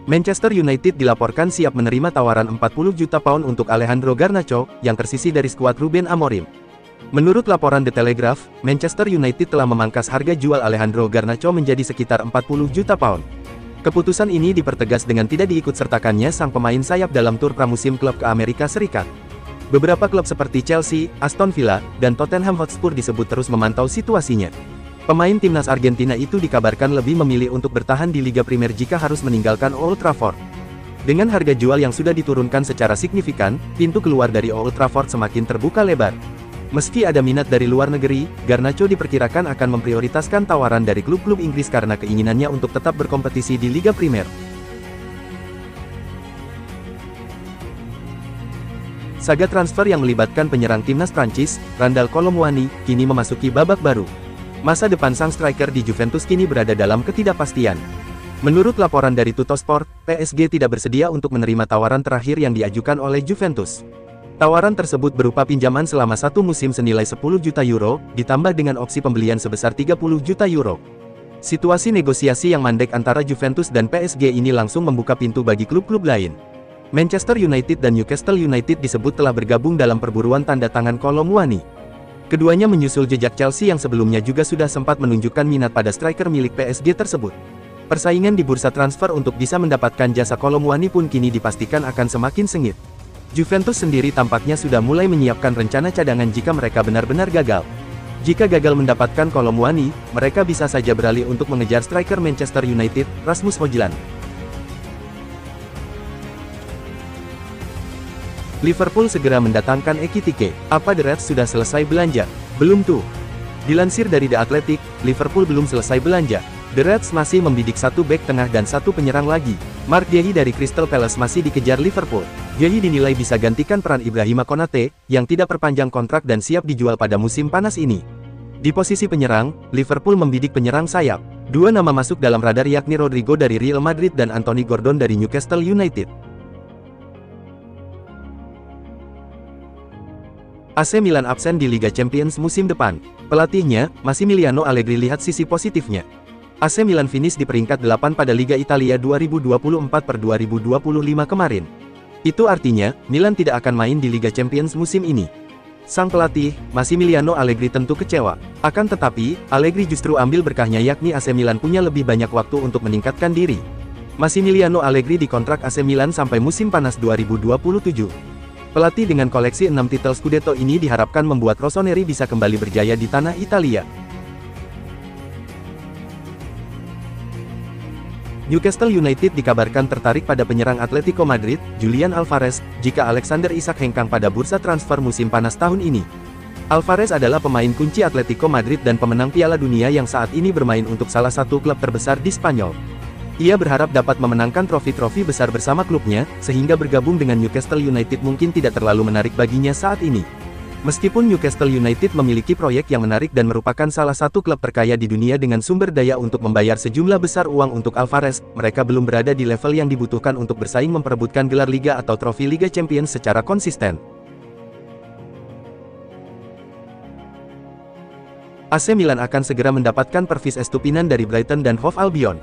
Manchester United dilaporkan siap menerima tawaran 40 juta pound untuk Alejandro Garnacho, yang tersisih dari skuad Ruben Amorim. Menurut laporan The Telegraph, Manchester United telah memangkas harga jual Alejandro Garnacho menjadi sekitar 40 juta pound. Keputusan ini dipertegas dengan tidak diikutsertakannya sang pemain sayap dalam tur pramusim klub ke Amerika Serikat. Beberapa klub seperti Chelsea, Aston Villa, dan Tottenham Hotspur disebut terus memantau situasinya. Pemain timnas Argentina itu dikabarkan lebih memilih untuk bertahan di Liga Primer jika harus meninggalkan Old Trafford. Dengan harga jual yang sudah diturunkan secara signifikan, pintu keluar dari Old Trafford semakin terbuka lebar. Meski ada minat dari luar negeri, Garnacho diperkirakan akan memprioritaskan tawaran dari klub-klub Inggris karena keinginannya untuk tetap berkompetisi di Liga Primer. Saga transfer yang melibatkan penyerang timnas Prancis, Randal Kolo Muani, kini memasuki babak baru. Masa depan sang striker di Juventus kini berada dalam ketidakpastian. Menurut laporan dari Tuttosport, PSG tidak bersedia untuk menerima tawaran terakhir yang diajukan oleh Juventus. Tawaran tersebut berupa pinjaman selama satu musim senilai 10 juta euro, ditambah dengan opsi pembelian sebesar 30 juta euro. Situasi negosiasi yang mandek antara Juventus dan PSG ini langsung membuka pintu bagi klub-klub lain. Manchester United dan Newcastle United disebut telah bergabung dalam perburuan tanda tangan Kolo Muani. Keduanya menyusul jejak Chelsea yang sebelumnya juga sudah sempat menunjukkan minat pada striker milik PSG tersebut. Persaingan di bursa transfer untuk bisa mendapatkan jasa Kolo Muani pun kini dipastikan akan semakin sengit. Juventus sendiri tampaknya sudah mulai menyiapkan rencana cadangan jika mereka benar-benar gagal. Jika gagal mendapatkan Kolo Muani, mereka bisa saja beralih untuk mengejar striker Manchester United, Rasmus Højlund. Liverpool segera mendatangkan Ekitike. Apa The Reds sudah selesai belanja? Belum tuh. Dilansir dari The Athletic, Liverpool belum selesai belanja. The Reds masih membidik satu bek tengah dan satu penyerang lagi. Mark Guehi dari Crystal Palace masih dikejar Liverpool. Guehi dinilai bisa gantikan peran Ibrahima Konate, yang tidak perpanjang kontrak dan siap dijual pada musim panas ini. Di posisi penyerang, Liverpool membidik penyerang sayap. Dua nama masuk dalam radar yakni Rodrigo dari Real Madrid dan Anthony Gordon dari Newcastle United. AC Milan absen di Liga Champions musim depan. Pelatihnya, Massimiliano Allegri lihat sisi positifnya. AC Milan finish di peringkat 8 pada Liga Italia 2024/2025 kemarin. Itu artinya, Milan tidak akan main di Liga Champions musim ini. Sang pelatih, Massimiliano Allegri tentu kecewa. Akan tetapi, Allegri justru ambil berkahnya yakni AC Milan punya lebih banyak waktu untuk meningkatkan diri. Massimiliano Allegri dikontrak AC Milan sampai musim panas 2027. Pelatih dengan koleksi 6 titel Scudetto ini diharapkan membuat Rossoneri bisa kembali berjaya di tanah Italia. Newcastle United dikabarkan tertarik pada penyerang Atletico Madrid, Julian Alvarez, jika Alexander Isak hengkang pada bursa transfer musim panas tahun ini. Alvarez adalah pemain kunci Atletico Madrid dan pemenang Piala Dunia yang saat ini bermain untuk salah satu klub terbesar di Spanyol. Ia berharap dapat memenangkan trofi-trofi besar bersama klubnya, sehingga bergabung dengan Newcastle United mungkin tidak terlalu menarik baginya saat ini. Meskipun Newcastle United memiliki proyek yang menarik dan merupakan salah satu klub terkaya di dunia dengan sumber daya untuk membayar sejumlah besar uang untuk Alvarez, mereka belum berada di level yang dibutuhkan untuk bersaing memperebutkan gelar Liga atau trofi Liga Champions secara konsisten. AC Milan akan segera mendapatkan Pervis Estupinan dari Brighton dan Hove Albion.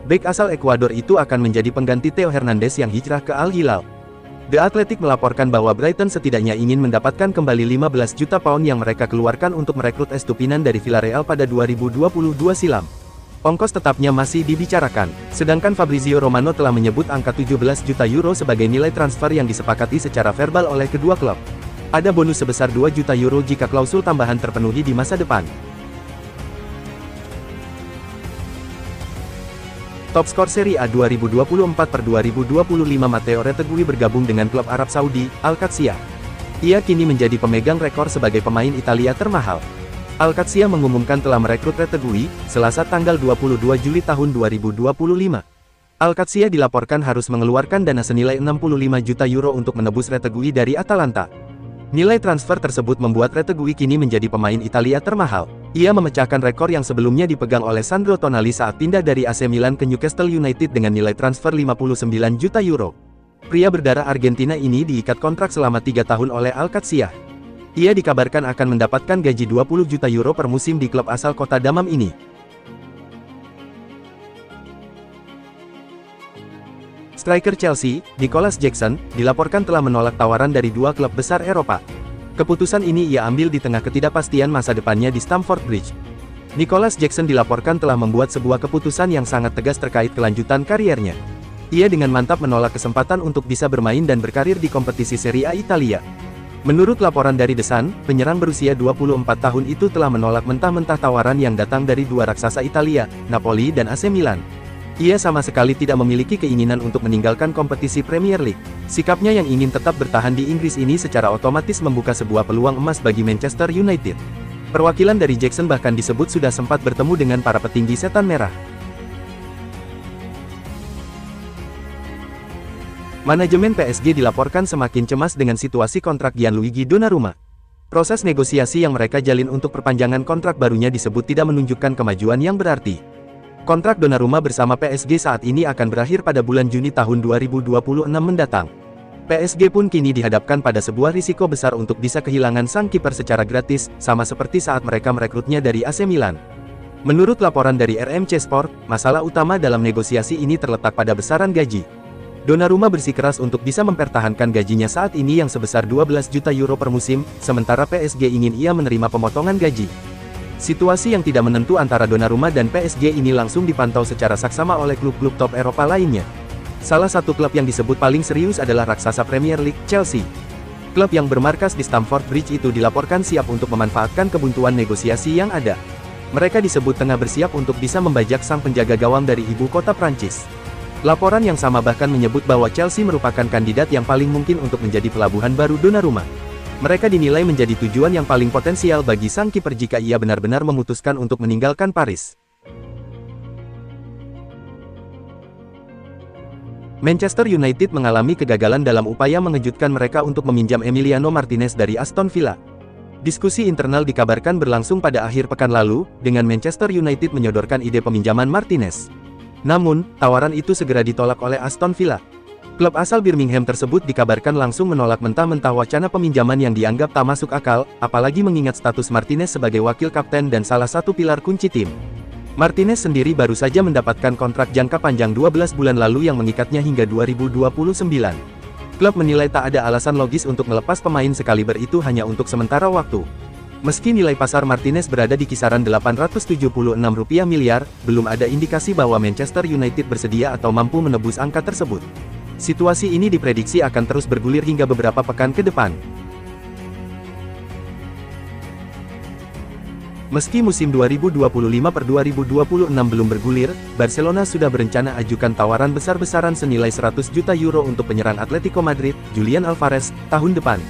Bek asal Ekuador itu akan menjadi pengganti Theo Hernandez yang hijrah ke Al Hilal. The Athletic melaporkan bahwa Brighton setidaknya ingin mendapatkan kembali 15 juta pound yang mereka keluarkan untuk merekrut Estupinan dari Villarreal pada 2022 silam. Ongkos tetapnya masih dibicarakan, sedangkan Fabrizio Romano telah menyebut angka 17 juta euro sebagai nilai transfer yang disepakati secara verbal oleh kedua klub. Ada bonus sebesar 2 juta euro jika klausul tambahan terpenuhi di masa depan. Top skor Serie A 2024/2025 Matteo Retegui bergabung dengan klub Arab Saudi, Al-Qadsiah. Ia kini menjadi pemegang rekor sebagai pemain Italia termahal. Al-Qadsiah mengumumkan telah merekrut Retegui, Selasa tanggal 22 Juli tahun 2025. Al-Qadsiah dilaporkan harus mengeluarkan dana senilai 65 juta euro untuk menebus Retegui dari Atalanta. Nilai transfer tersebut membuat Retegui kini menjadi pemain Italia termahal. Ia memecahkan rekor yang sebelumnya dipegang oleh Sandro Tonali saat pindah dari AC Milan ke Newcastle United dengan nilai transfer 59 juta euro. Pria berdarah Argentina ini diikat kontrak selama 3 tahun oleh Al-Qadsiah. Ia dikabarkan akan mendapatkan gaji 20 juta euro per musim di klub asal kota Dammam ini. Striker Chelsea, Nicolas Jackson, dilaporkan telah menolak tawaran dari dua klub besar Eropa. Keputusan ini ia ambil di tengah ketidakpastian masa depannya di Stamford Bridge. Nicolas Jackson dilaporkan telah membuat sebuah keputusan yang sangat tegas terkait kelanjutan kariernya. Ia dengan mantap menolak kesempatan untuk bisa bermain dan berkarir di kompetisi Serie A Italia. Menurut laporan dari The Sun, penyerang berusia 24 tahun itu telah menolak mentah-mentah tawaran yang datang dari dua raksasa Italia, Napoli dan AC Milan. Ia sama sekali tidak memiliki keinginan untuk meninggalkan kompetisi Premier League. Sikapnya yang ingin tetap bertahan di Inggris ini secara otomatis membuka sebuah peluang emas bagi Manchester United. Perwakilan dari Jackson bahkan disebut sudah sempat bertemu dengan para petinggi Setan Merah. Manajemen PSG dilaporkan semakin cemas dengan situasi kontrak Gianluigi Donnarumma. Proses negosiasi yang mereka jalin untuk perpanjangan kontrak barunya disebut tidak menunjukkan kemajuan yang berarti. Kontrak Donnarumma bersama PSG saat ini akan berakhir pada bulan Juni tahun 2026 mendatang. PSG pun kini dihadapkan pada sebuah risiko besar untuk bisa kehilangan sang kiper secara gratis, sama seperti saat mereka merekrutnya dari AC Milan. Menurut laporan dari RMC Sport, masalah utama dalam negosiasi ini terletak pada besaran gaji. Donnarumma bersikeras untuk bisa mempertahankan gajinya saat ini yang sebesar 12 juta euro per musim, sementara PSG ingin ia menerima pemotongan gaji. Situasi yang tidak menentu antara Donnarumma dan PSG ini langsung dipantau secara saksama oleh klub-klub top Eropa lainnya. Salah satu klub yang disebut paling serius adalah raksasa Premier League, Chelsea. Klub yang bermarkas di Stamford Bridge itu dilaporkan siap untuk memanfaatkan kebuntuan negosiasi yang ada. Mereka disebut tengah bersiap untuk bisa membajak sang penjaga gawang dari ibu kota Prancis. Laporan yang sama bahkan menyebut bahwa Chelsea merupakan kandidat yang paling mungkin untuk menjadi pelabuhan baru Donnarumma. Mereka dinilai menjadi tujuan yang paling potensial bagi sang kiper jika ia benar-benar memutuskan untuk meninggalkan Paris. Manchester United mengalami kegagalan dalam upaya mengejutkan mereka untuk meminjam Emiliano Martinez dari Aston Villa. Diskusi internal dikabarkan berlangsung pada akhir pekan lalu, dengan Manchester United menyodorkan ide peminjaman Martinez. Namun, tawaran itu segera ditolak oleh Aston Villa. Klub asal Birmingham tersebut dikabarkan langsung menolak mentah-mentah wacana peminjaman yang dianggap tak masuk akal, apalagi mengingat status Martinez sebagai wakil kapten dan salah satu pilar kunci tim. Martinez sendiri baru saja mendapatkan kontrak jangka panjang 12 bulan lalu yang mengikatnya hingga 2029. Klub menilai tak ada alasan logis untuk melepas pemain sekaliber itu hanya untuk sementara waktu. Meski nilai pasar Martinez berada di kisaran 876 rupiah miliar, belum ada indikasi bahwa Manchester United bersedia atau mampu menebus angka tersebut. Situasi ini diprediksi akan terus bergulir hingga beberapa pekan ke depan. Meski musim 2025/2026 belum bergulir, Barcelona sudah berencana ajukan tawaran besar-besaran senilai 100 juta euro untuk penyerang Atletico Madrid, Julian Alvarez, tahun depan.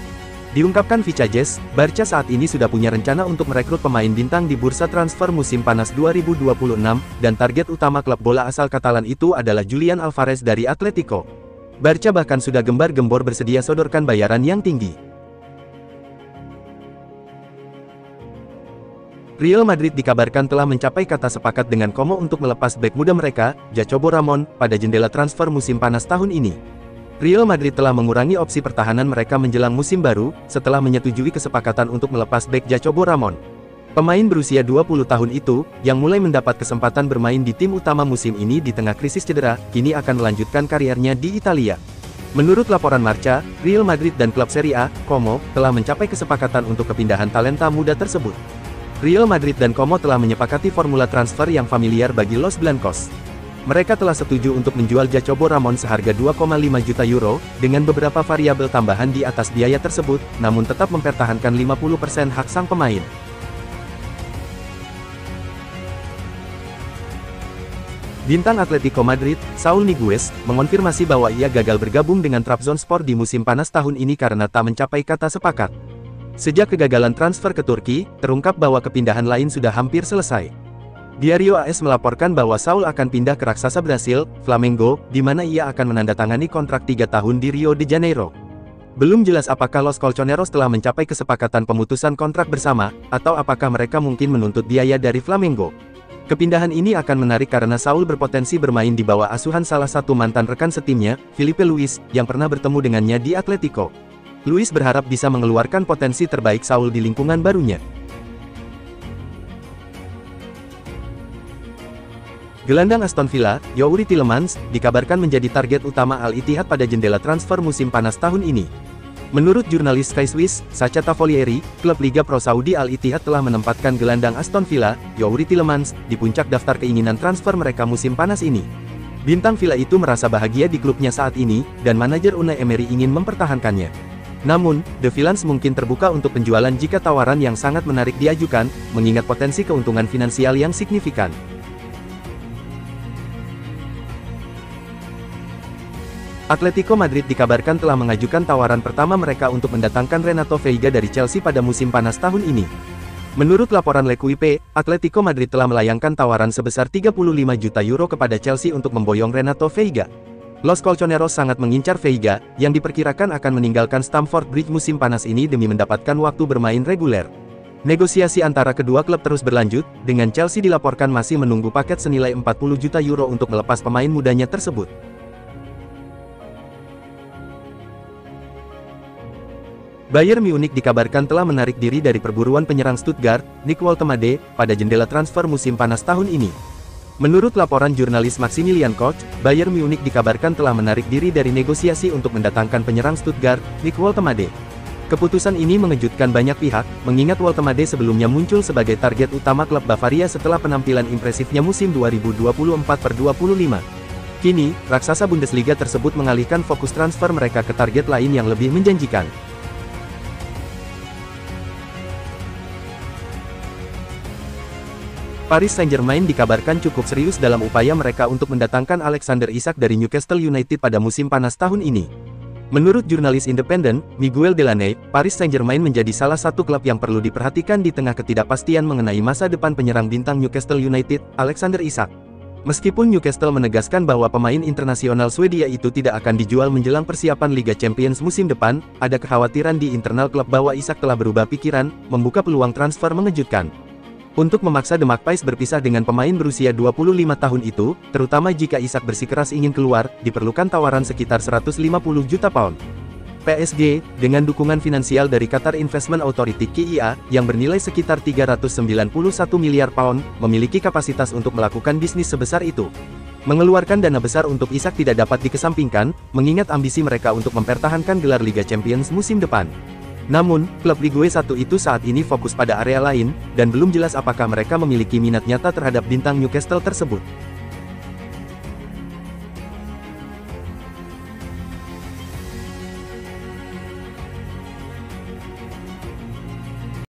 Diungkapkan Vicajes, Barca saat ini sudah punya rencana untuk merekrut pemain bintang di bursa transfer musim panas 2026, dan target utama klub bola asal Katalan itu adalah Julian Alvarez dari Atletico. Barca bahkan sudah gembar-gembor bersedia sodorkan bayaran yang tinggi. Real Madrid dikabarkan telah mencapai kata sepakat dengan Como untuk melepas bek muda mereka, Jacobo Ramon, pada jendela transfer musim panas tahun ini. Real Madrid telah mengurangi opsi pertahanan mereka menjelang musim baru, setelah menyetujui kesepakatan untuk melepas bek Jacobo Ramon. Pemain berusia 20 tahun itu, yang mulai mendapat kesempatan bermain di tim utama musim ini di tengah krisis cedera, kini akan melanjutkan kariernya di Italia. Menurut laporan Marca, Real Madrid dan klub Serie A, Como, telah mencapai kesepakatan untuk kepindahan talenta muda tersebut. Real Madrid dan Como telah menyepakati formula transfer yang familiar bagi Los Blancos. Mereka telah setuju untuk menjual Jacobo Ramon seharga 2,5 juta euro, dengan beberapa variabel tambahan di atas biaya tersebut, namun tetap mempertahankan 50% hak sang pemain. Bintang Atletico Madrid, Saul Niguez, mengonfirmasi bahwa ia gagal bergabung dengan Trabzonspor di musim panas tahun ini karena tak mencapai kata sepakat. Sejak kegagalan transfer ke Turki, terungkap bahwa kepindahan lain sudah hampir selesai. Diario AS melaporkan bahwa Saul akan pindah ke raksasa Brasil, Flamengo, di mana ia akan menandatangani kontrak 3 tahun di Rio de Janeiro. Belum jelas apakah Los Colchoneros telah mencapai kesepakatan pemutusan kontrak bersama, atau apakah mereka mungkin menuntut biaya dari Flamengo. Kepindahan ini akan menarik karena Saul berpotensi bermain di bawah asuhan salah satu mantan rekan setimnya, Filipe Luis, yang pernah bertemu dengannya di Atletico. Luis berharap bisa mengeluarkan potensi terbaik Saul di lingkungan barunya. Gelandang Aston Villa, Youri Tielemans, dikabarkan menjadi target utama Al Ittihad pada jendela transfer musim panas tahun ini. Menurut jurnalis Sky Swiss, Sacha Tavolieri, klub Liga Pro Saudi Al Ittihad telah menempatkan gelandang Aston Villa, Youri Tielemans, di puncak daftar keinginan transfer mereka musim panas ini. Bintang Villa itu merasa bahagia di klubnya saat ini, dan manajer Unai Emery ingin mempertahankannya. Namun, The Villains mungkin terbuka untuk penjualan jika tawaran yang sangat menarik diajukan, mengingat potensi keuntungan finansial yang signifikan. Atletico Madrid dikabarkan telah mengajukan tawaran pertama mereka untuk mendatangkan Renato Veiga dari Chelsea pada musim panas tahun ini. Menurut laporan L'Equipe, Atletico Madrid telah melayangkan tawaran sebesar 35 juta euro kepada Chelsea untuk memboyong Renato Veiga. Los Colchoneros sangat mengincar Veiga, yang diperkirakan akan meninggalkan Stamford Bridge musim panas ini demi mendapatkan waktu bermain reguler. Negosiasi antara kedua klub terus berlanjut, dengan Chelsea dilaporkan masih menunggu paket senilai 40 juta euro untuk melepas pemain mudanya tersebut. Bayern Munich dikabarkan telah menarik diri dari perburuan penyerang Stuttgart, Nick Woltemade, pada jendela transfer musim panas tahun ini. Menurut laporan jurnalis Maximilian Koch, Bayern Munich dikabarkan telah menarik diri dari negosiasi untuk mendatangkan penyerang Stuttgart, Nick Woltemade. Keputusan ini mengejutkan banyak pihak, mengingat Woltemade sebelumnya muncul sebagai target utama klub Bavaria setelah penampilan impresifnya musim 2024/25. Kini, raksasa Bundesliga tersebut mengalihkan fokus transfer mereka ke target lain yang lebih menjanjikan. Paris Saint-Germain dikabarkan cukup serius dalam upaya mereka untuk mendatangkan Alexander Isak dari Newcastle United pada musim panas tahun ini. Menurut jurnalis independen, Miguel Delaney, Paris Saint-Germain menjadi salah satu klub yang perlu diperhatikan di tengah ketidakpastian mengenai masa depan penyerang bintang Newcastle United, Alexander Isak. Meskipun Newcastle menegaskan bahwa pemain internasional Swedia itu tidak akan dijual menjelang persiapan Liga Champions musim depan, ada kekhawatiran di internal klub bahwa Isak telah berubah pikiran, membuka peluang transfer mengejutkan. Untuk memaksa The Magpies berpisah dengan pemain berusia 25 tahun itu, terutama jika Isak bersikeras ingin keluar, diperlukan tawaran sekitar 150 juta pound. PSG, dengan dukungan finansial dari Qatar Investment Authority (QIA), yang bernilai sekitar 391 miliar pound, memiliki kapasitas untuk melakukan bisnis sebesar itu. Mengeluarkan dana besar untuk Isak tidak dapat dikesampingkan, mengingat ambisi mereka untuk mempertahankan gelar Liga Champions musim depan. Namun, klub Ligue 1 itu saat ini fokus pada area lain, dan belum jelas apakah mereka memiliki minat nyata terhadap bintang Newcastle tersebut.